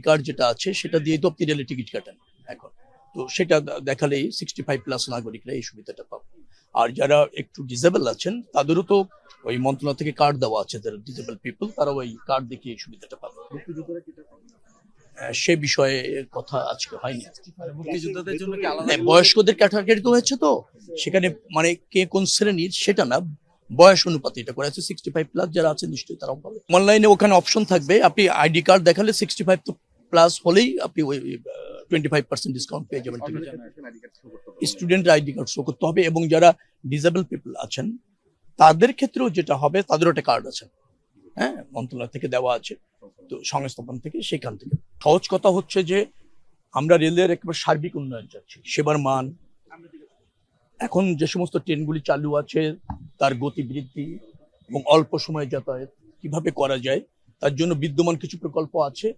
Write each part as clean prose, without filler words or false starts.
Card যেটা আছে সেটা দিয়ে তো আপনি রেলে টিকিট কাটেন এখন। তো সেটা দেখালেই 65+ নাগরিকরা এই সুবিধাটা পাবে। আর যারা একটু ডিসেবল আছেন তাদেরও তো ওই মন্ত্রণালয় থেকে কার্ড দেওয়া আছে, যারা ডিসেবল পিপল তারা ওই কার্ড দেখে এই সুবিধাটা পাবে। সে বিষয়ে কথা আজকে হয়নি। মুক্তিযোদ্ধাদের জন্য কি আলাদা বয়স্কদের ক্যাটাগরি হয়েছে, তো সেখানে মানে কে কোন শ্রেণীর সেটা না, বয়স অনুপাতে এটা করা আছে। 65+ যারা আছে নিশ্চয়ই তারাও পাবে। অনলাইনে ওখানে অপশন থাকবে, আপনি আইডি কার্ড দেখালে 65+ হলেই আপনি ওই 25% ডিসকাউন্ট পেয়ে যাবেন। স্টুডেন্ট আইডি কার্ড শো করতে হবে, এবং যারা ডিসেবল পিপল আছেন তাদের ক্ষেত্রেও যেটা হবে, তাদেরও একটা কার্ড আছে, হ্যাঁ, মন্ত্রণালয় থেকে দেওয়া আছে, তো সংস্থাপন থেকে, সেখান থেকে। সহজ কথা হচ্ছে যে আমরা রেলের একেবারে সার্বিক উন্নয়ন চাচ্ছি, সেবার মান। এখন যে সমস্ত ট্রেনগুলি চালু আছে তার গতি বৃদ্ধি এবং অল্প সময়ে যাতায়াত কিভাবে করা যায়, তার জন্য বিদ্যমান কিছু প্রকল্প আছে,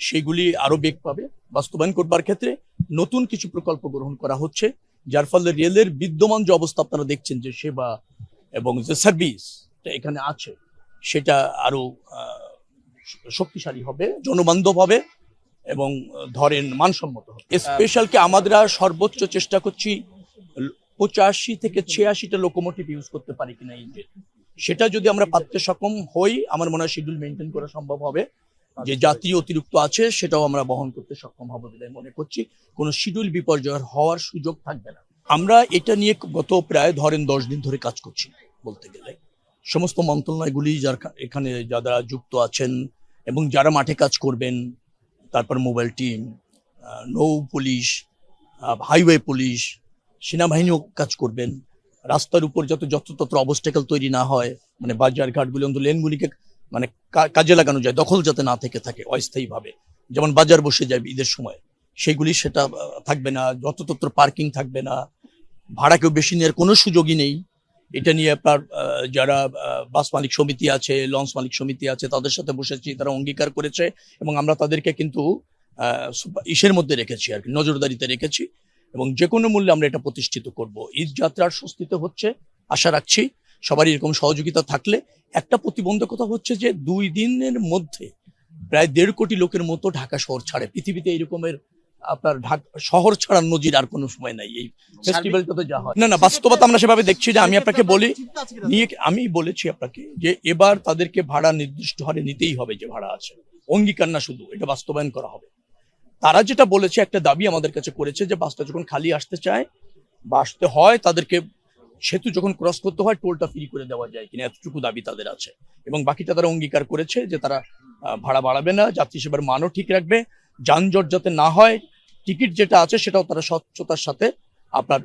সেগুলি আরো বেগ পাবে। বাস্তবায়ন করবার ক্ষেত্রে নতুন কিছু প্রকল্প গ্রহণ করা হচ্ছে, যার ফলে রেলের বিদ্যমান যে অবস্থা আপনারা দেখছেন, যে সেবা এবং যে সার্ভিস এখানে আছে, সেটা আরো শক্তিশালী হবে, জনবান্ধব হবে এবং ধরেন মানসম্মত হবে। স্পেশালকে আমরা সর্বোচ্চ চেষ্টা করছি 85 থেকে 86টা লোকোমোটিভ ইউজ করতে পারি কিনা ইঞ্জিন, সেটা যদি আমরা পারতে সক্ষম হই, আমার মনে হয় শিডিউল মেনটেন করা সম্ভব হবে। যে জাতীয় অতিরিক্ত আছে সেটাও আমরা বহন করতে সক্ষম হবো বলে মনে করছি। কোনো শিডিউল বিপর্যয় হওয়ার সুযোগ থাকবে না। আমরা এটা নিয়ে গত প্রায় ধরেন 10 দিন ধরে কাজ করছি বলতে গেলে। সমস্ত মন্ত্রণালয়গুলি যার এখানে যারা যুক্ত আছেন এবং যারা মাঠে কাজ করবেন, তারপর মোবাইল টিম, নৌ পুলিশ, হাইওয়ে পুলিশ, সেনাবাহিনীও কাজ করবেন। রাস্তার উপর যাতে যত্রতত্র অবস্টেকেল তৈরি না হয়, মানে বাজার ঘাটগুলি অন্তত লেনগুলিকে মানে কাজে লাগানো যায়, দখল যাতে না থেকে থাকে অস্থায়ীভাবে, যেমন বাজার বসে যায় ঈদের সময়, সেগুলি সেটা থাকবে না। যত্রতত্র পার্কিং থাকবে না, ভাড়া কেউ বেশি নেওয়ার কোনো সুযোগই নেই। এটা নিয়ে আপনার যারা বাস মালিক সমিতি আছে, লঞ্চ মালিক সমিতি আছে, তাদের সাথে বসেছি, তারা অঙ্গীকার করেছে এবং আমরা তাদেরকে কিন্তু ইসের মধ্যে রেখেছি আর কি, নজরদারিতে রেখেছি, এবং যে কোনো মূল্যে আমরা এটা প্রতিষ্ঠিত করব। ঈদ যাত্রার স্বস্তিতে হচ্ছে, আশা রাখছি সবারই এরকম সহযোগিতা থাকলে। একটা প্রতিবন্ধকতা হচ্ছে যে 2 দিনের মধ্যে প্রায় 1.5 কোটি লোকের মতো ঢাকা শহর ছাড়ে। পৃথিবীতে এইরকমের আপনার ঢাকা শহর ছাড়ার নজির আর কোনো সময় নাই এই ফেস্টিভ্যালটাতে যা হয়। না, বাস্তবতা আমরা সেভাবে দেখছি যে, আমি আপনাকে বলি আমি বলেছি আপনাকে যে এবার তাদেরকে ভাড়া নির্দিষ্ট হারে নিতেই হবে, যে ভাড়া আছে, অঙ্গীকার না শুধু, এটা বাস্তবায়ন করা হবে। তারা যেটা বলেছে, একটা দাবি আমাদের কাছে করেছে যে বাসটা যখন খালি আসতে চায় বা আসতে হয়, তাদেরকে সেতু যখন ক্রস করতে হয় টোলটা ফ্রি করে দেওয়া যায় কিনা, এতটুকু দাবি তাদের আছে। এবং বাকিটা তারা অঙ্গীকার করেছে যে তারা ভাড়া বাড়াবে না, যাত্রী সেবার মানও ঠিক রাখবে, যানজট যাতে না হয়, টিকিট যেটা আছে সেটাও তারা স্বচ্ছতার সাথে আপনার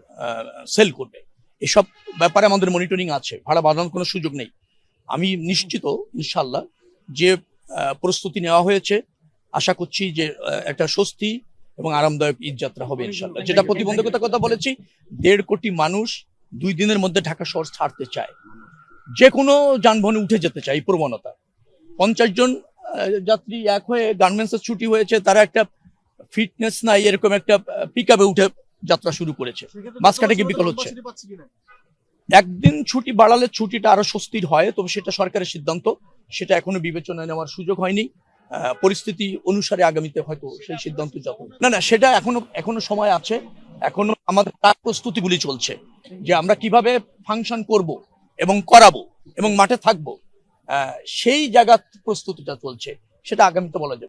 সেল করবে। এসব ব্যাপারে আমাদের মনিটরিং আছে, ভাড়া বাড়ানোর কোনো সুযোগ নেই। আমি নিশ্চিত ইনশাল্লাহ যে প্রস্তুতি নেওয়া হয়েছে, আশা করছি যে একটা স্বস্তি এবং আরামদায়ক ঈদ যাত্রা হবে ইনশাল্লাহ। যেটা প্রতিবন্ধকতার কথা বলেছি, 1.5 কোটি মানুষ 2 দিনের মধ্যে ঢাকা শহর ছাড়তে চায়, যে কোনো যানবাহনে উঠে যেতে চায়, এই প্রবণতা। 50 জন যাত্রী এক হয়ে গার্মেন্টসের ছুটি হয়েছে, তারা একটা ফিটনেস নাই এরকম একটা পিকআপে উঠে যাত্রা শুরু করেছে, মাঝখানে কি বিকল হচ্ছে। একদিন ছুটি বাড়ালে ছুটিটা আরো স্বস্তির হয়, তবে সেটা সরকারের সিদ্ধান্ত, সেটা এখনো বিবেচনায় নেওয়ার সুযোগ হয়নি। পরিস্থিতি অনুসারে আগামীতে হয়তো সেই সিদ্ধান্ত যাবে। না, সেটা এখনো সময় আছে। এখনো আমাদের প্রস্তুতিগুলি চলছে, যে আমরা কিভাবে ফাংশন করব এবং করাবো এবং মাঠে থাকবো, সেই জায়গার প্রস্তুতিটা চলছে, সেটা আগামীতে বলা যাবে।